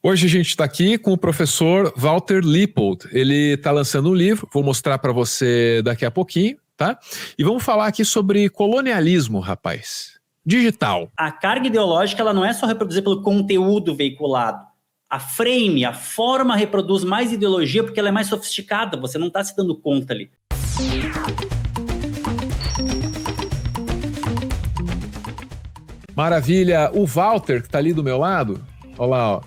Hoje a gente está aqui com o professor Walter Lippold. Ele está lançando um livro, vou mostrar para você daqui a pouquinho, tá? E vamos falar aqui sobre colonialismo, rapaz. Digital. A carga ideológica ela não é só reproduzir pelo conteúdo veiculado. A frame, a forma reproduz mais ideologia porque ela é mais sofisticada, você não está se dando conta ali. Maravilha. O Walter, que está ali do meu lado, olha lá, ó,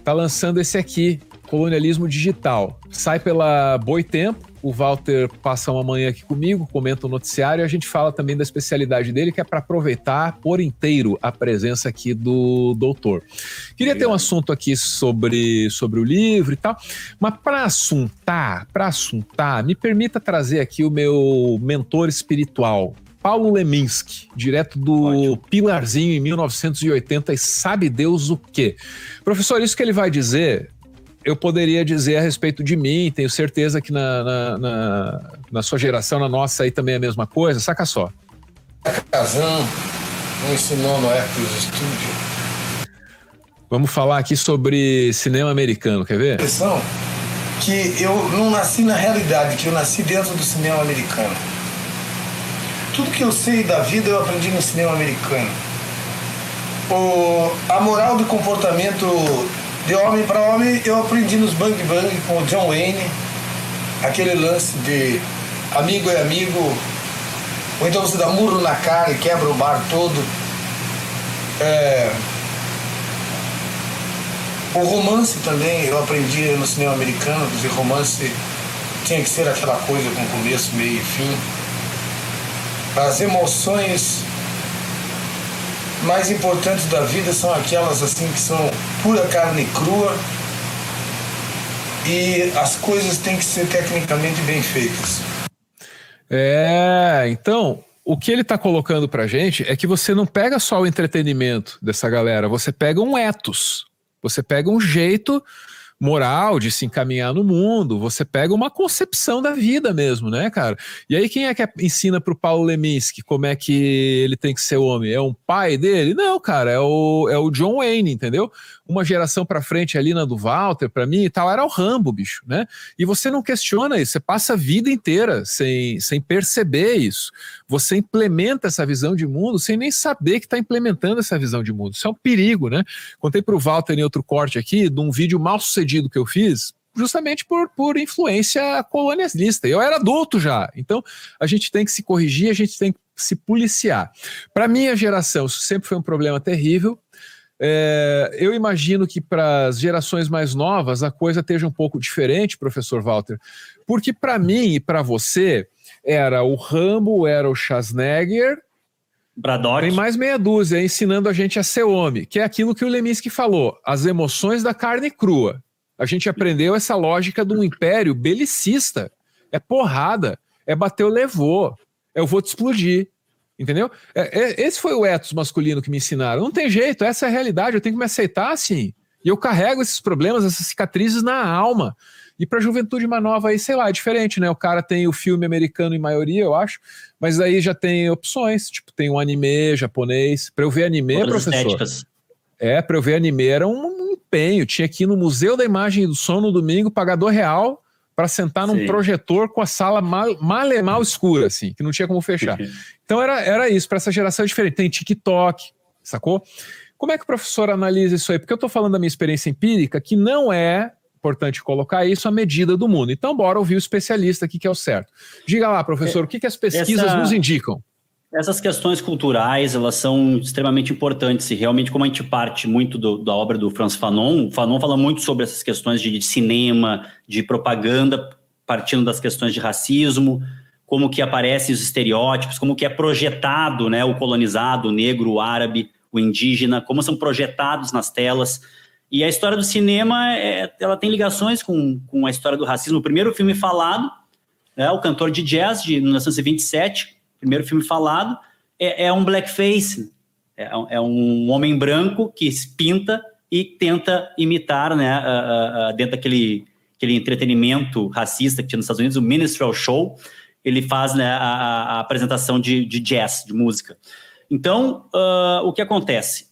tá lançando esse aqui, Colonialismo Digital. Sai pela Boitempo. O Walter passa uma manhã aqui comigo, comenta o noticiário e a gente fala também da especialidade dele, que é para aproveitar por inteiro a presença aqui do doutor. Queria ter um assunto aqui sobre o livro e tal, mas para assuntar, me permita trazer aqui o meu mentor espiritual, Paulo Leminski, direto do Pilarzinho em 1980 e sabe Deus o quê. Professor, isso que ele vai dizer, eu poderia dizer a respeito de mim, tenho certeza que na sua geração, na nossa aí também é a mesma coisa, saca só. Kazan não ensinou no Hercules Studio. Vamos falar aqui sobre cinema americano, quer ver? A impressão que eu não nasci na realidade, que eu nasci dentro do cinema americano. Tudo que eu sei da vida eu aprendi no cinema americano. A moral do comportamento de homem para homem eu aprendi nos Bang Bang com o John Wayne. Aquele lance de amigo é amigo, ou então você dá murro na cara e quebra o bar todo. O romance também eu aprendi no cinema americano, que romance tinha que ser aquela coisa com começo, meio e fim. As emoções mais importantes da vida são aquelas assim que são pura carne crua e as coisas têm que ser tecnicamente bem feitas. Então, o que ele está colocando pra gente é que você não pega só o entretenimento dessa galera, você pega um ethos, você pega um jeito moral de se encaminhar no mundo, você pega uma concepção da vida mesmo, né, cara? E aí quem é que ensina pro Paulo Leminski como é que ele tem que ser homem? É um pai dele? Não, cara, é o John Wayne, entendeu? Uma geração pra frente ali na do Walter, pra mim e tal, era o Rambo, bicho, né? E você não questiona isso, você passa a vida inteira sem perceber isso. Você implementa essa visão de mundo sem nem saber que tá implementando essa visão de mundo. Isso é um perigo, né? Contei pro Walter em outro corte aqui, de um vídeo mal sucedido que eu fiz, justamente por influência colonialista. Eu era adulto já, então a gente tem que se corrigir, a gente tem que se policiar. Para minha geração, isso sempre foi um problema terrível. Eu imagino que para as gerações mais novas a coisa esteja um pouco diferente, professor Walter, porque para mim e para você era o Rambo, era o Schwarzenegger, Braddock. Tem mais meia dúzia ensinando a gente a ser homem, que é aquilo que o Leminski falou, as emoções da carne crua. A gente aprendeu essa lógica de um império belicista. É porrada, é bater o levou, eu vou te explodir. Entendeu? Esse foi o ethos masculino que me ensinaram. Não tem jeito, essa é a realidade, eu tenho que me aceitar assim. E eu carrego esses problemas, essas cicatrizes na alma. E para a juventude mais nova aí, sei lá, é diferente, né? O cara tem o filme americano em maioria, eu acho, mas aí já tem opções, tipo, tem um anime japonês. Para eu ver anime, outras professor... Estéticas. Para eu ver anime era um empenho. Tinha que ir no Museu da Imagem e do Som no domingo, pagar R$2 para sentar num projetor com a sala mal escura, assim, que não tinha como fechar. Então era isso, para essa geração é diferente. Tem TikTok, sacou? Como é que o professor analisa isso aí? Porque eu estou falando da minha experiência empírica, que não é importante colocar isso à medida do mundo. Então, bora ouvir o especialista aqui, que é o certo. Diga lá, professor, o que as pesquisas nos indicam? Essas questões culturais, elas são extremamente importantes e realmente, como a gente parte muito da obra do Frantz Fanon, o Fanon fala muito sobre essas questões de cinema, de propaganda, partindo das questões de racismo, como que aparecem os estereótipos, como que é projetado, né, o colonizado, o negro, o árabe, o indígena, como são projetados nas telas. E a história do cinema, ela tem ligações com a história do racismo. O primeiro filme falado, né, O Cantor de Jazz, de 1927, primeiro filme falado, é um blackface, é um homem branco que se pinta e tenta imitar, né, dentro daquele entretenimento racista que tinha nos Estados Unidos, o minstrel show, ele faz, né, a apresentação de jazz, de música. Então, o que acontece?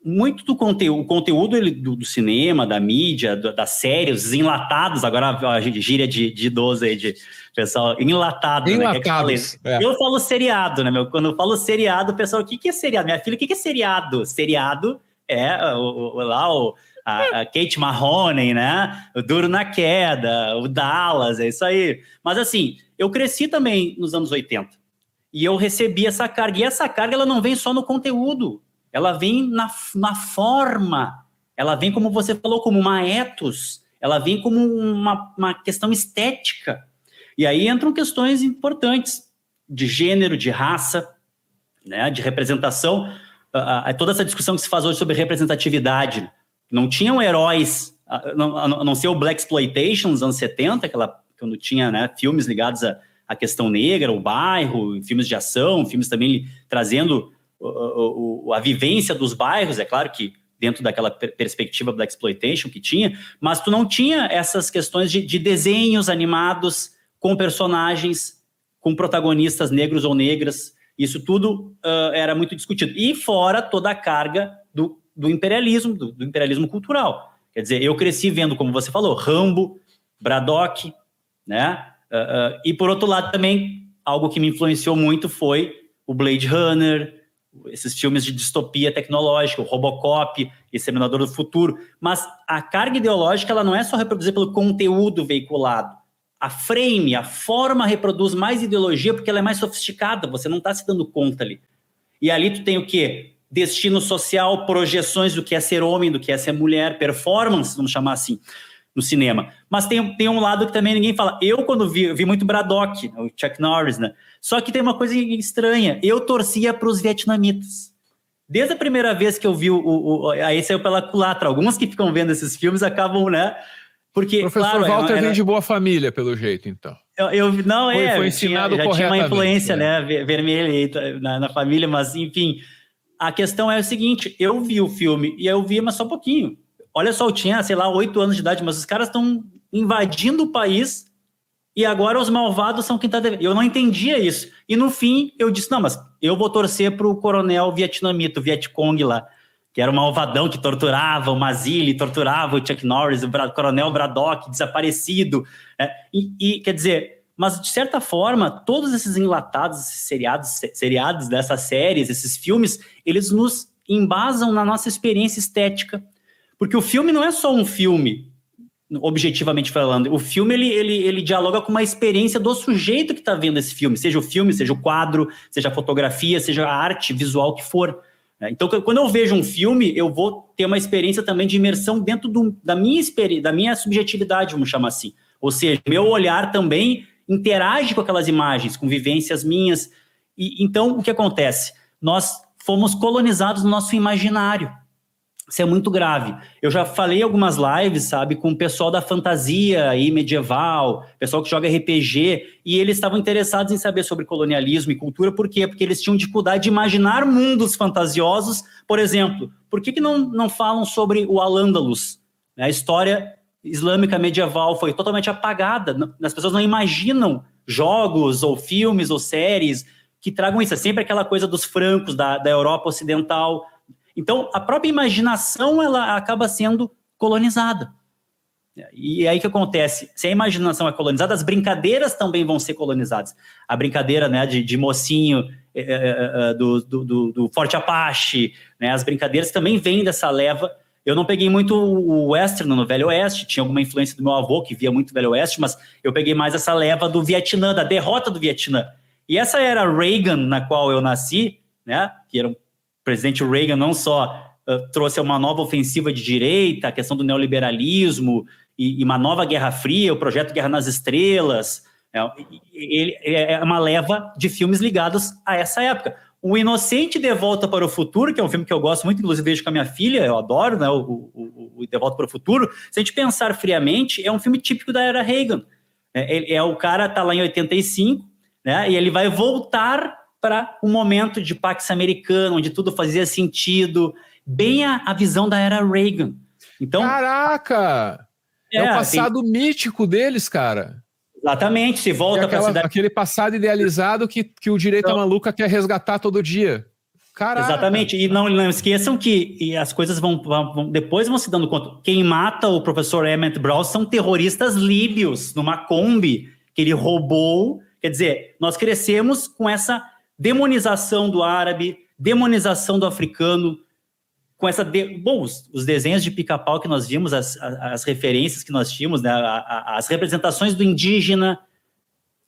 muito do conteúdo do cinema, da mídia, das séries, os enlatados, agora a gíria de idoso aí, de pessoal, enlatado, Enlatados, né? Eu falo seriado, né, Quando eu falo seriado, o pessoal, o que é seriado? Minha filha, o que é seriado? Seriado é a Kate Mahoney, né? O Duro na Queda, o Dallas, é isso aí. Mas assim, eu cresci também nos anos 80 e eu recebi essa carga. E essa carga, ela não vem só no conteúdo, ela vem na forma, ela vem, como você falou, como uma ethos, ela vem como uma questão estética. E aí entram questões importantes de gênero, de raça, né? De representação. Toda essa discussão que se faz hoje sobre representatividade. Não tinham heróis, a não ser o Blaxploitation nos anos 70, quando tinha, né, filmes ligados à questão negra, o bairro, filmes de ação, filmes também trazendo a vivência dos bairros, é claro que dentro daquela perspectiva Blaxploitation que tinha, mas tu não tinha essas questões de desenhos animados com personagens, com protagonistas negros ou negras. Isso tudo era muito discutido. E fora toda a carga do imperialismo, do imperialismo cultural. Quer dizer, eu cresci vendo, como você falou, Rambo, Braddock, né? E por outro lado também, algo que me influenciou muito foi o Blade Runner, esses filmes de distopia tecnológica, o Robocop, Exterminador do Futuro. Mas a carga ideológica, ela não é só reproduzida pelo conteúdo veiculado. A frame, a forma reproduz mais ideologia porque ela é mais sofisticada, você não está se dando conta ali. E ali tu tem o quê? Destino social, projeções do que é ser homem, do que é ser mulher, performance, vamos chamar assim, no cinema. Mas tem um lado que também ninguém fala. Eu, quando vi muito Braddock, o Chuck Norris, né? Só que tem uma coisa estranha. Eu torcia para os vietnamitas. Desde a primeira vez que eu vi aí saiu pela culatra. Alguns que ficam vendo esses filmes acabam, né? Porque, o professor claro, Walter vem de boa família, pelo jeito, então. Foi ensinado já tinha uma influência, né? Vermelha na família, mas enfim... A questão é o seguinte, eu vi o filme e eu vi, mas só um pouquinho. Olha só, eu tinha, 8 anos de idade, mas os caras estão invadindo o país e agora os malvados são quem está devendo. Eu não entendia isso. E no fim, eu disse, não, mas eu vou torcer para o coronel vietnamita, o Vietcong lá, que era o malvadão que torturava o Mazzilli, torturava o Chuck Norris, o coronel Braddock, desaparecido. Né? E quer dizer... Mas, de certa forma, todos esses enlatados, esses seriados dessas séries, esses filmes, eles nos embasam na nossa experiência estética. Porque o filme não é só um filme, objetivamente falando. O filme, ele dialoga com uma experiência do sujeito que está vendo esse filme. Seja o quadro, seja a fotografia, seja a arte visual que for. Então, quando eu vejo um filme, eu vou ter uma experiência também de imersão dentro da minha subjetividade, vamos chamar assim. Ou seja, meu olhar também... interage com aquelas imagens, com vivências minhas. E então, o que acontece? Nós fomos colonizados no nosso imaginário. Isso é muito grave. Eu já falei algumas lives, sabe, com o pessoal da fantasia aí, medieval, pessoal que joga RPG, e eles estavam interessados em saber sobre colonialismo e cultura. Por quê? Porque eles tinham dificuldade de imaginar mundos fantasiosos. Por exemplo, por que não falam sobre o Al-Ándalus? A história islâmica medieval foi totalmente apagada. As pessoas não imaginam jogos ou filmes ou séries que tragam isso. É sempre aquela coisa dos francos, da Europa Ocidental. Então, a própria imaginação, ela acaba sendo colonizada. E aí o que acontece? Se a imaginação é colonizada, as brincadeiras também vão ser colonizadas. A brincadeira, né, de mocinho, do Forte Apache, né, as brincadeiras também vêm dessa leva. Eu não peguei muito o western no Velho Oeste, tinha alguma influência do meu avô, que via muito Velho Oeste, mas eu peguei mais essa leva do Vietnã, da derrota do Vietnã. E essa era Reagan, na qual eu nasci, né, que era o presidente Reagan, não só trouxe uma nova ofensiva de direita, a questão do neoliberalismo e uma nova Guerra Fria, o projeto Guerra nas Estrelas. Ele é uma leva de filmes ligados a essa época. O Inocente de Volta para o Futuro, que é um filme que eu gosto muito, inclusive vejo com a minha filha, eu adoro, né, o De Volta para o Futuro. Se a gente pensar friamente, é um filme típico da era Reagan. O cara tá lá em 85, né, e ele vai voltar para um momento de Pax Americana, onde tudo fazia sentido, bem a visão da era Reagan. Então, caraca! É o passado mítico deles, cara. Exatamente, se volta para a cidade... Aquele passado idealizado que o direita maluca quer resgatar todo dia. Caraca. Exatamente, e não esqueçam que as coisas depois vão se dando conta. Quem mata o professor Emmett Brown são terroristas líbios, numa Kombi que ele roubou. Quer dizer, nós crescemos com essa demonização do árabe, demonização do africano, com essa... os desenhos de Pica-Pau que nós vimos, as referências que nós tínhamos, né, as representações do indígena,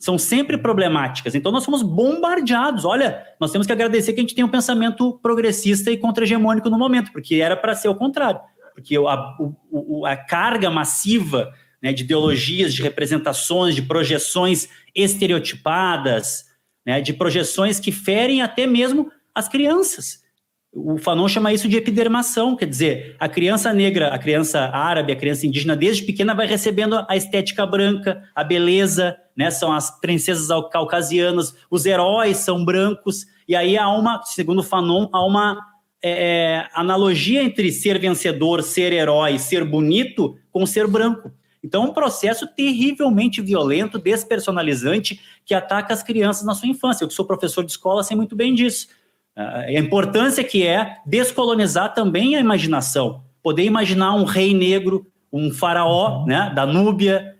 são sempre problemáticas. Então, nós somos bombardeados. Olha, nós temos que agradecer que a gente tem um pensamento progressista e contra-hegemônico no momento, porque era para ser o contrário. Porque a carga massiva, né, de ideologias, de representações, de projeções estereotipadas, né, de projeções que ferem até mesmo as crianças. O Fanon chama isso de epidermação, quer dizer, a criança negra, a criança árabe, a criança indígena, desde pequena vai recebendo a estética branca, a beleza, né? São as princesas caucasianas, os heróis são brancos, e aí há uma, segundo Fanon, há uma analogia entre ser vencedor, ser herói, ser bonito, com ser branco. Então, é um processo terrivelmente violento, despersonalizante, que ataca as crianças na sua infância. Eu que sou professor de escola sei muito bem disso. A importância que é descolonizar também a imaginação. Poder imaginar um rei negro, um faraó, né, da Núbia,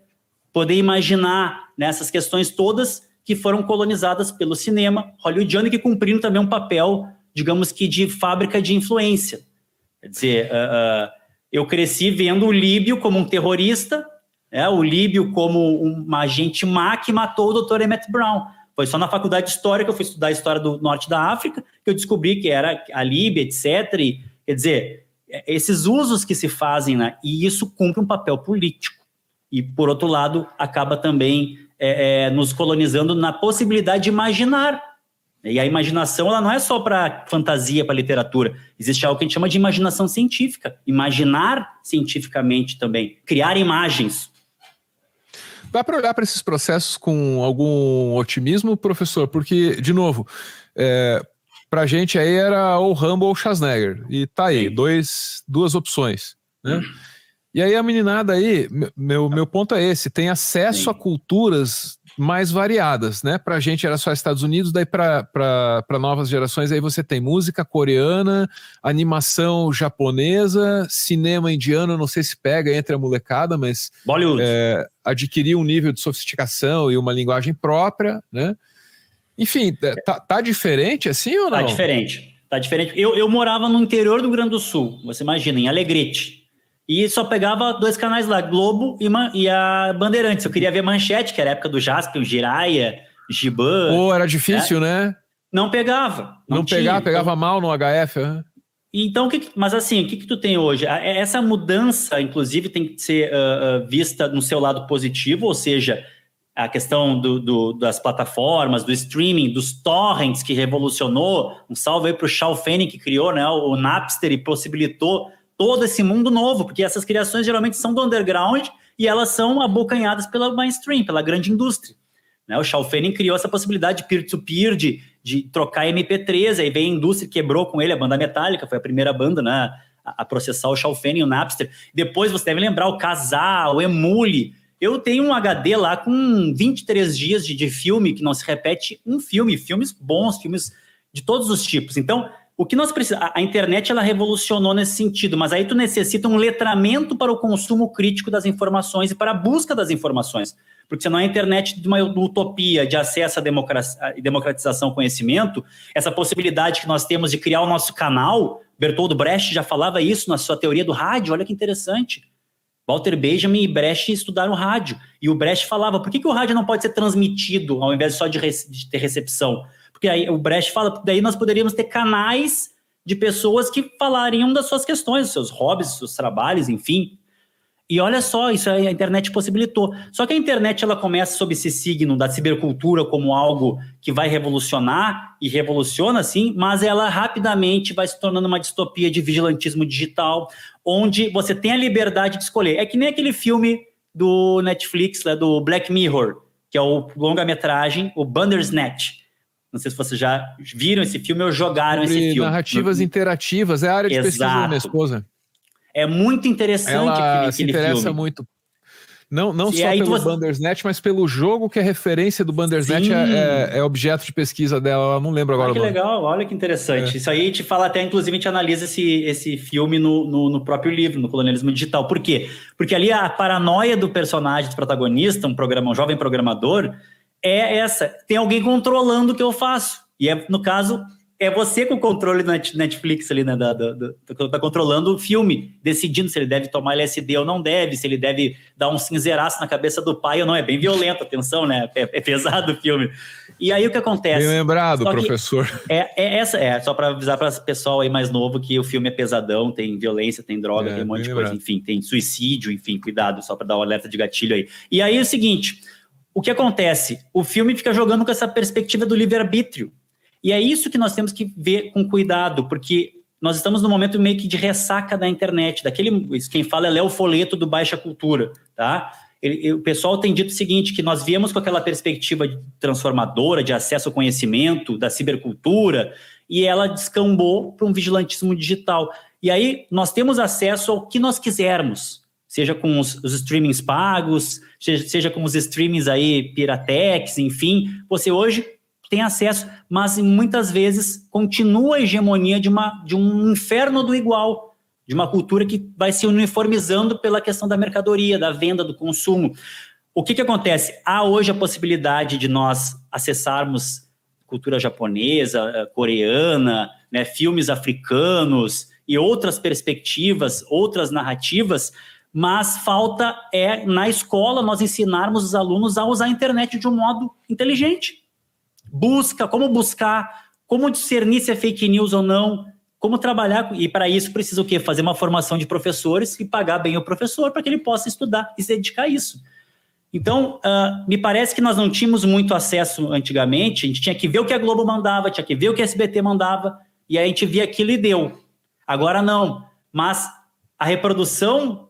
poder imaginar, né, essas questões todas que foram colonizadas pelo cinema hollywoodiano e que cumpriram também um papel, digamos que, de fábrica de influência. Quer dizer, eu cresci vendo o líbio como um terrorista, o líbio como um agente má que matou o Dr. Emmett Brown. Foi só na faculdade de História que eu fui estudar a história do norte da África que eu descobri que era a Líbia, etc. E, quer dizer, esses usos que se fazem, né, e isso cumpre um papel político. E, por outro lado, acaba também nos colonizando na possibilidade de imaginar. E a imaginação, ela não é só para fantasia, para literatura. Existe algo que a gente chama de imaginação científica. Imaginar cientificamente também. Criar imagens. Dá para olhar para esses processos com algum otimismo, professor? Porque, de novo, para a gente aí era ou Rambo ou Schwarzenegger. E tá aí, duas opções, né? E aí a meninada aí, meu ponto é esse, tem acesso a culturas mais variadas, né? Pra gente era só Estados Unidos, daí para novas gerações aí você tem música coreana, animação japonesa, cinema indiano, não sei se pega entre a molecada, mas Bollywood. Adquirir um nível de sofisticação e uma linguagem própria, né? Enfim, tá diferente assim ou não? Tá diferente. Eu morava no interior do Rio Grande do Sul, você imagina, em Alegrete. E só pegava 2 canais lá, Globo e a Bandeirantes. Eu queria ver Manchete, que era a época do Jaspion, Jiraya, Giban. Pô, era difícil, né? Não pegava. Não pegava mal no HF. Né? Então, mas assim, o que tu tem hoje? Essa mudança, inclusive, tem que ser vista no seu lado positivo, ou seja, a questão das plataformas, do streaming, dos torrents que revolucionou. Um salve aí para o Shao Fanning, que criou, né, o Napster e possibilitou todo esse mundo novo, porque essas criações geralmente são do underground e elas são abocanhadas pela mainstream, pela grande indústria. Né? O Shao Fanning criou essa possibilidade de peer-to-peer, de trocar MP3, aí veio a indústria, quebrou com ele, a banda Metallica, foi a primeira banda, né, a processar o Shao Fanning, o Napster. Depois você deve lembrar o Kazaa, o Emule. Eu tenho um HD lá com 23 dias de filme, que não se repete um filme, filmes bons, filmes de todos os tipos. Então, o que nós precisamos... A internet, ela revolucionou nesse sentido, mas aí tu necessita um letramento para o consumo crítico das informações e para a busca das informações. Porque senão a internet de uma utopia de acesso à democratização ao conhecimento, essa possibilidade que nós temos de criar o nosso canal, Bertold Brecht já falava isso na sua teoria do rádio, olha que interessante. Walter Benjamin e Brecht estudaram rádio. E o Brecht falava, por que o rádio não pode ser transmitido ao invés só de ter recepção? Porque aí o Brecht fala, daí nós poderíamos ter canais de pessoas que falariam das suas questões, dos seus hobbies, dos seus trabalhos, enfim. E olha só, isso aí a internet possibilitou. Só que a internet, ela começa sob esse signo da cibercultura como algo que vai revolucionar, e revoluciona sim, mas ela rapidamente vai se tornando uma distopia de vigilantismo digital, onde você tem a liberdade de escolher. É que nem aquele filme do Netflix, né, do Black Mirror, que é o longa-metragem, o Bandersnatch. Não sei se vocês já viram esse filme ou jogaram esse filme. Narrativas interativas, é a área de pesquisa da minha esposa. É muito interessante ela aquele se interessa filme. muito Não só pelo Bandersnatch, mas pelo jogo que é referência do Bandersnatch é objeto de pesquisa dela. Eu não lembro agora. Que legal, olha que interessante. Isso aí te fala até, inclusive, a gente analisa esse filme no próprio livro, no Colonialismo Digital. Por quê? Porque ali a paranoia do personagem, do protagonista, um jovem programador, é essa. Tem alguém controlando o que eu faço. E, no caso, é você com o controle da Netflix ali, né? Tá controlando o filme, decidindo se ele deve tomar LSD ou não deve, se ele deve dar um cinzeiraço na cabeça do pai ou não. É bem violento, atenção, né? É pesado o filme. E aí o que acontece? Bem lembrado, professor. Só para avisar para o pessoal aí mais novo que o filme é pesadão, tem violência, tem droga, tem um monte de coisa, enfim, tem suicídio, enfim, cuidado, só para dar um alerta de gatilho aí. E aí é o seguinte, o que acontece? O filme fica jogando com essa perspectiva do livre-arbítrio. E é isso que nós temos que ver com cuidado, porque nós estamos num momento meio que de ressaca da internet, quem fala é Léo Foleto do Baixa Cultura, tá? O pessoal tem dito o seguinte, que nós viemos com aquela perspectiva transformadora de acesso ao conhecimento, da cibercultura, e ela descambou para um vigilantismo digital. E aí nós temos acesso ao que nós quisermos, seja com os streamings pagos, seja com os streamings aí, Piratex, enfim, você hoje tem acesso, mas muitas vezes continua a hegemonia de um inferno do igual, de uma cultura que vai se uniformizando pela questão da mercadoria, da venda, do consumo. O que acontece? Há hoje a possibilidade de nós acessarmos cultura japonesa, coreana, né, filmes africanos e outras perspectivas, outras narrativas, mas falta na escola nós ensinarmos os alunos a usar a internet de um modo inteligente. Como buscar, como discernir se é fake news ou não, como trabalhar, e para isso precisa o quê? Fazer uma formação de professores e pagar bem o professor para que ele possa estudar e se dedicar a isso. Então, me parece que nós não tínhamos muito acesso antigamente, a gente tinha que ver o que a Globo mandava, tinha que ver o que a SBT mandava, e aí a gente via aquilo e deu. Agora não, mas a reprodução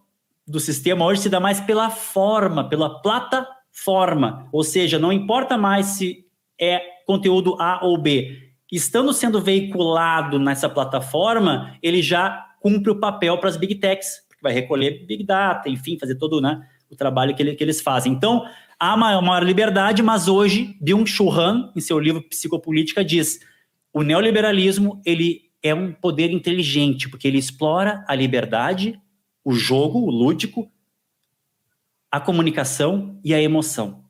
do sistema hoje se dá mais pela forma, pela plataforma, ou seja, não importa mais se é conteúdo A ou B. Estando sendo veiculado nessa plataforma, ele já cumpre o papel para as Big Techs, porque vai recolher Big Data, enfim, fazer todo, né, o trabalho que eles fazem. Então, há uma maior liberdade, mas hoje, Byung-Chul Han, em seu livro Psicopolítica, diz o neoliberalismo ele é um poder inteligente, porque ele explora a liberdade, o jogo, o lúdico, a comunicação e a emoção.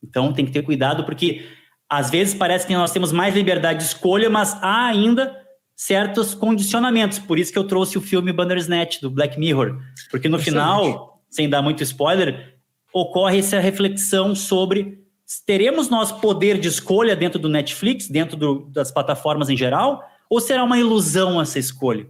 Então, tem que ter cuidado, porque às vezes parece que nós temos mais liberdade de escolha, mas há ainda certos condicionamentos. Por isso que eu trouxe o filme Bandersnatch, do Black Mirror. Porque no final, sem dar muito spoiler, ocorre essa reflexão sobre teremos nós poder de escolha dentro do Netflix, dentro das plataformas em geral, ou será uma ilusão essa escolha?